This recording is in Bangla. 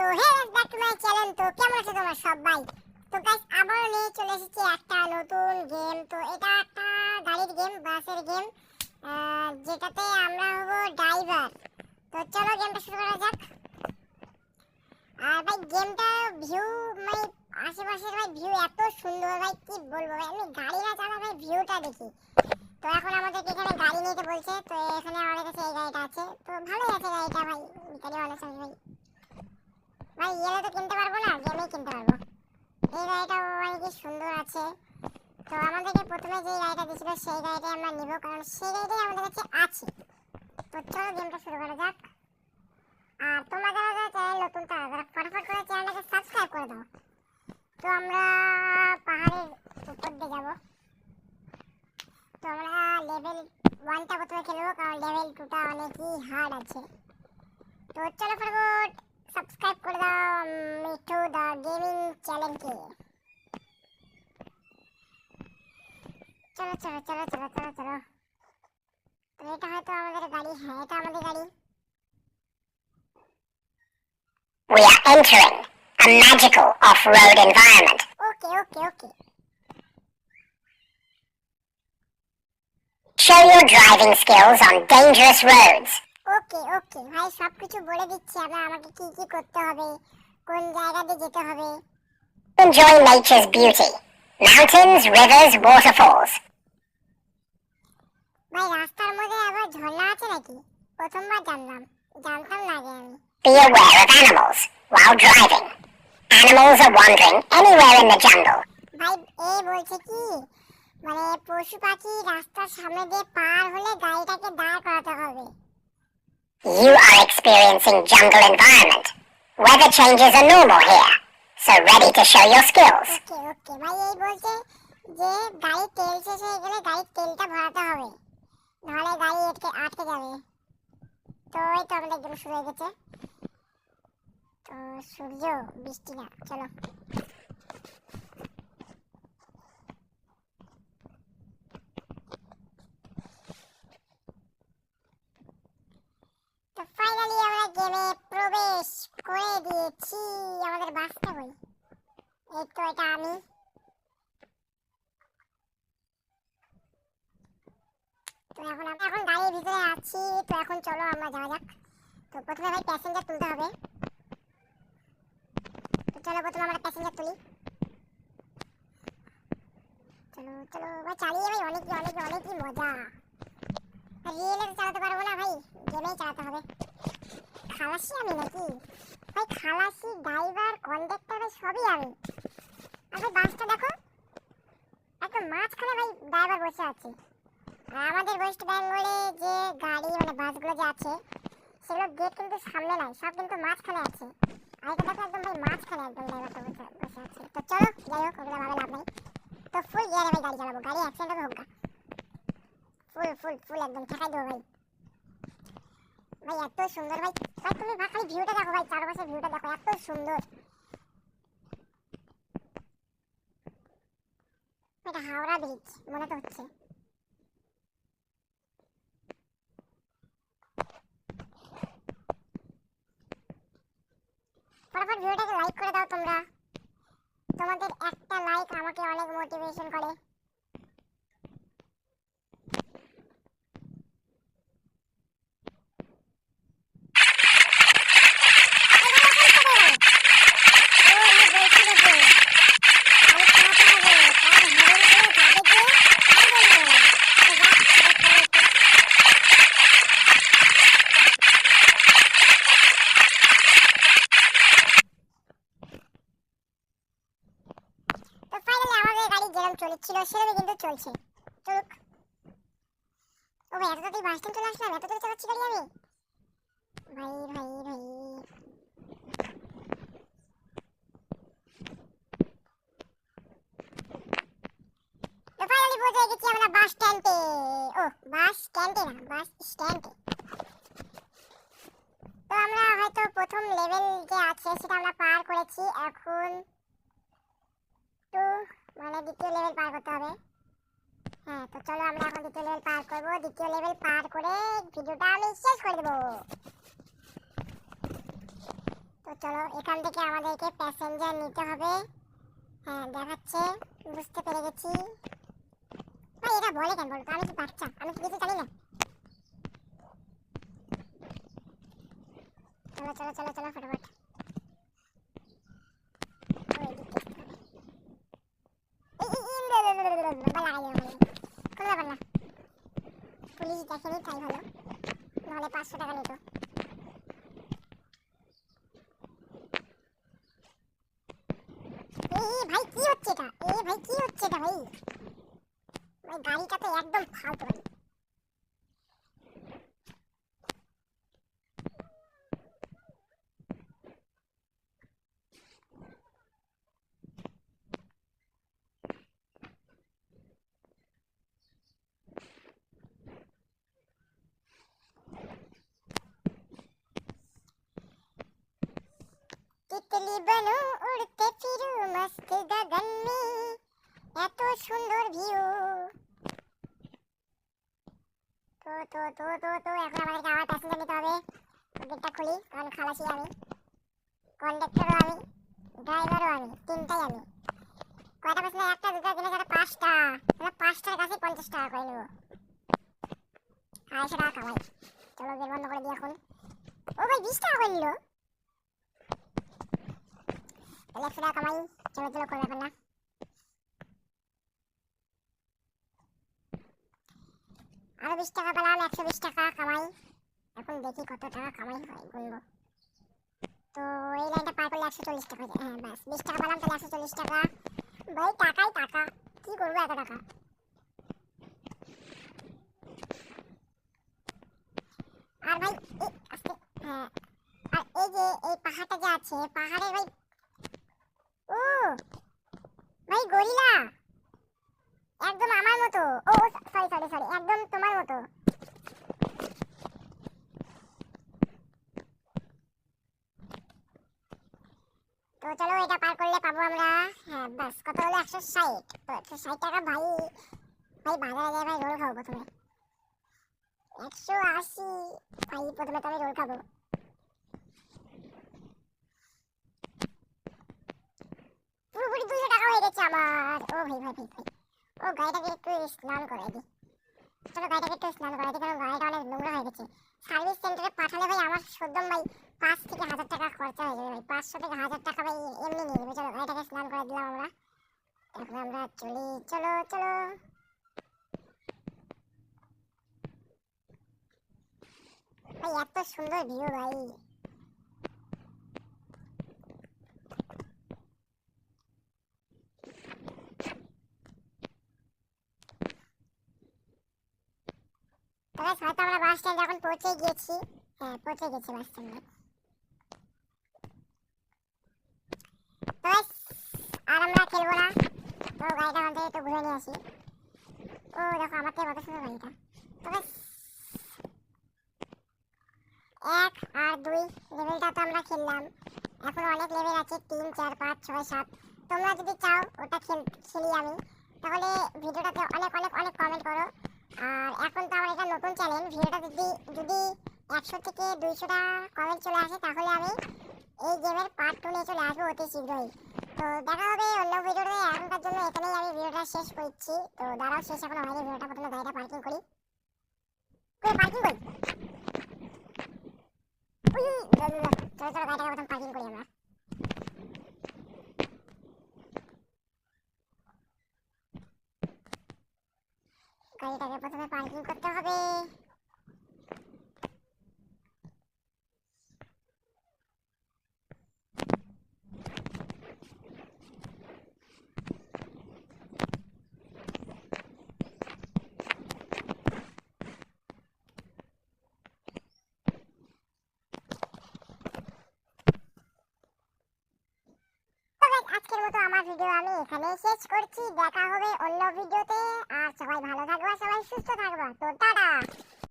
তো হে ব্যাক টু মাই চ্যানেল। তো কেমন আছো তোমরা সবাই? তো গাইস আবারও নিয়ে চলে এসেছি একটা নতুন গেম। তো এটা একটা গাড়ির গেম, বাসের গেম, যেটাতে আমরা হব ড্রাইভার। তো চলো গেমটা শুরু করা যাক। আর ভাই গেমটা ভিউ মানে আশেপাশের ভাই ভিউ এত সুন্দর ভাই, কি বলবো ভাই, আমি গাড়ি না চালা ভাই ভিউটা দেখি। তো এখন আমাদের এখানে গাড়ি নিতে বলছে। তো এখানে আমাদের কাছে এই গাড়িটা আছে, তো ভালোই আছে গাড়িটা ভাই, গাড়ি ভালো আছে ভাই। ভাই ইয়েলে তো কিনতে পারবো না, গেমেই কিনতে পারবো। এই গাড়িটা মানে কি সুন্দর আছে। তো আমাদেরকে প্রথমে যে গাড়িটা দিয়েছিল সেই গাড়িটাই আমরা নিব, কারণ সেই গাড়িটাই আমাদের কাছে আছে। তো চলো গেমটা শুরু করা যাক। আর তোমরা যারা যারা চ্যানেল নতুন তারা ফটাফট করে চ্যানেলটাকে সাবস্ক্রাইব করে দাও। তো আমরা পাহাড়ের উপর দিয়ে যাব। তো আমরা লেভেল 1টা প্রথমে খেলবো, কারণ লেভেল 2টা অনেকই হার্ড আছে। তো চলো ফটাফট সাবস্ক্রাইব করে দাও মিঠু দা গেমিং চ্যানেলকে। চলো চলো চলো চলো চলো চলো। তো এটা হয়তো আমাদের গাড়ি। হ্যাঁ, এটা আমাদের গাড়ি। We are entering a magical off-road environment. Okay okay okay. Show your driving skills on dangerous roads. ওকে ওকে ভাই, সব কিছু বলে দিচ্ছি আমরা, আমাকে কি কি করতে হবে, কোন জায়গা দিয়ে যেতে হবে। Enjoy nature's beauty. Mountains, rivers, waterfalls. ভাই রাস্তার মধ্যে আবার ঝর্ণা আছে নাকি? প্রথমবার জানলাম, জানতাম না আগে আমি। Be aware of animals while driving. Animals are wandering anywhere in the jungle. ভাই এই বলছে কি, মানে পশু পাখি রাস্তার সামনে দিয়ে পার হলে গাড়িটাকে দাঁড় করাতে হবে। You are experiencing jungle environment. Weather changes are normal here, so ready to show your skills. ওকে ওকে ভাই, এই বলছে যে গাড়ির তেল শেষ হয়ে গেলে গাড়ির তেলটা ভরাতে হবে, নাহলে গাড়ি আটকে যাবে। তো এই তো আমাদের গেম শুরু হয়ে গেছে। তো সূর্য, বৃষ্টি না, চলো। তো ফাইনালি আমরা গেমে প্রবেশ করে দিয়েছি। আমাদের বাসটা কই? এই তো এটা আমি। তো এখন গাড়ির ভিতরে আছি। তো এখন চলো আমরা যাওয়া যাক। তো প্রথমে ভাই প্যাসেঞ্জার তুলতে হবে। তো চলো প্রথমে আমরা প্যাসেঞ্জার তুলি। চলো চলো ভাই, চালিয়ে ভাই অনেকই অনেকই অনেকই মজা। রিয়েলে তো চালাতে পারবো না ভাই, গেমেই চালাতে হবে। খালাসি আমি নাকি ভাই? খালাসি, ড্রাইভার, কন্ডাক্টর সবই আমি। আর ভাই বাসটা দেখো, একদম মাঝখানে ভাই ড্রাইভার বসে আছে। আর আমাদের ওয়েস্ট বেঙ্গলে যে গাড়ি মানে বাসগুলো যে আছে, সেগুলো গেট কিন্তু সামনে নাই, সব কিন্তু মাঝখানে আছে। আর এটা দেখো একদম ভাই মাঝখানে একদম ড্রাইভারটা বসে আছে। তো চলো যাই হোক, ওগুলো ভাবে লাভ নাই। তো ফুল গিয়ারে ভাই গাড়ি চালাবো, গাড়ি অ্যাক্সিডেন্ট হোক গা। ফুল ফুল ফুল একদম ঠেকাই দেবো ভাই। ভাই এত সুন্দর ভাই, ভাই তুমি খালি ভিউটা দেখো ভাই, চারপাশের ভিউটা দেখো, এত সুন্দর। এটা হাওড়া ব্রিজ মনে তো হচ্ছে। ফটাফট ভিডিওটাকে লাইক করে দাও তোমরা, তোমাদের একটা লাইক আমাকে অনেক মোটিভেশন করে। চলছিল সেভাবে কিন্তু চলছে, চলুক। ও ভাই এত তাড়াতাড়ি বাস স্ট্যান্ড চলে আসলাম, এত তাড়াতাড়ি চালাচ্ছি গাড়ি আমি। ভাই ভাই ভাই, তো ফাইনালি পৌঁছে গেছি আমরা বাস স্ট্যান্ডে। ও বাস স্ট্যান্ডে না, বাস স্ট্যান্ডে। তো আমরা হয়তো প্রথম লেভেল যে আছে সেটা আমরা পার করেছি, এখন টু মানে দ্বিতীয় লেভেল পার করতে হবে। হ্যাঁ, তো চলো আমরা এখন দ্বিতীয় লেভেল পার করব। দ্বিতীয় লেভেল পার করে ভিডিওটা আমি শেষ করে দেবো। তো তো চলো এখান থেকে আমাদেরকে প্যাসেঞ্জার নিতে হবে। হ্যাঁ দেখাচ্ছে, বুঝতে পেরে গেছি। ভাই এটা বলে কেন বলতো, আমি কি বাচ্চা, আমি কি কিছু জানি না। চলো চলো চলো চলো ফটাফট। পুলিশ দেখেনি তাই ভালো, নাহলে 500 টাকা নিত। ভাই কি হচ্ছে এটা, ভাই কি হচ্ছে এটা ভাই, ভাই গাড়িটা তো একদম ফালতু গাড়ি। तितली बनो उड़ते फिरू मस्त गगन में, এত সুন্দর ভিউ। তো তো তো তো তো এখন আমাদেরকে আবার প্যাসেঞ্জার নিতে হবে। গেটটা খুলি, কারণ খালাসি আমি, কন্ডাক্টরও আমি, ড্রাইভারও আমি, তিনটাই আমি। কয়টা প্যাসেঞ্জার, একটা দুটো তিনটে চারটে 5টা, মানে 5টার কাছে 50 টাকা করে নেবো, 250 টাকা কামাই। চলো গেট বন্ধ করে দিই এখন। ও ভাই 20 টাকা করে নিল, 100 টাকা কামাই। চলো চলো কোনো ব্যাপার না। আরো 20 টাকা পেলাম, 120 টাকা কামাই। এখন দেখি কত টাকা কামাই হয়, গুনবো। তো এই লাইনটা পার করলে 140 টাকা হয়ে যায়। হ্যাঁ ব্যাস 20 টাকা পেলাম, তাহলে 140 টাকা। ভাই টাকাই টাকা, কি করবো এত টাকা। আর ভাই আস্তে, হ্যাঁ আর এই যে এই পাহাড়টা যে আছে, পাহাড়ে ভাই, ও ভাই গরিলা একদম আমার মতো। ও সরি সরি সরি, একদম তোমার মতো। তো চলো এটা পার করলে পাবো আমরা, হ্যাঁ বাস কত হলো 160। তো 160 টাকা ভাই, ভাই বাজারে যাই ভাই রোল খাবো প্রথমে। 180 ভাই, প্রথমে তো আমি রোল খাবো। পুরোপুরি 200 টাকা হয়ে গেছে আমার। ও ভাই ভাই ভাই ভাই, ও গাড়িটাকে একটু স্নান করাই দিই। চলো গাড়িটাকে একটু স্নান করাই দিই, কারণ গাড়িটা অনেক নোংরা হয়ে গেছে। সার্ভিস সেন্টারে পাঠালে ভাই আমার সদ্যম ভাই 5 থেকে 1000 টাকা খরচা হয়ে যাবে ভাই, 500 থেকে 1000 টাকা ভাই এমনি নিয়ে নেবে। চলো গাড়িটাকে স্নান করে দিলাম আমরা, এখন আমরা চলি। চলো চলো ভাই, এত সুন্দর ভিউ ভাই। তবে হয়তো আমরা বাস স্ট্যান্ডে এখন পৌঁছে গিয়েছি। হ্যাঁ পৌঁছে গেছি বাস স্ট্যান্ডে। তবে আর আমরা খেলবো না, তো গাড়িটা ওখান থেকে একটু ঘুরে নিয়ে আসি। ও দেখো আমার থেকে কত সুন্দর গাড়িটা। তবে 1 আর 2 লেভেলটা তো আমরা খেললাম, এখন অনেক লেভেল আছে, 3 4 5 6 7। তোমরা যদি চাও ওটা খেলি আমি, তাহলে ভিডিওটাতে অনেক অনেক অনেক কমেন্ট করো। আর এখন তো আমার এটা নতুন চ্যানেল, ভিডিওটা যদি যদি 100 থেকে 200টা কমেন্ট চলে আসে, তাহলে আমি এই গেমের পার্ট 2 নিয়ে চলে আসবো অতি শীঘ্রই। তো দেখা হবে অন্য ভিডিওতে, এখনকার জন্য এখানেই আমি ভিডিওটা শেষ করছি। তো দাঁড়াও, শেষ এখনো হয়নি ভিডিওটা, প্রথমে গাড়িটা পার্কিং করি। পার্কিং করি, চলো চলো গাড়িটাকে প্রথম পার্কিং করি আমরা। গাড়িটাকে প্রথমে পার্কিং করতে হবে। আজকের মতো আমার ভিডিও আমি এখানে শেষ করছি, দেখা হবে অন্য ভিডিওতে। আর সবাই ভালো থাকবা, সবাই সুস্থ থাকবা। তো টাটা।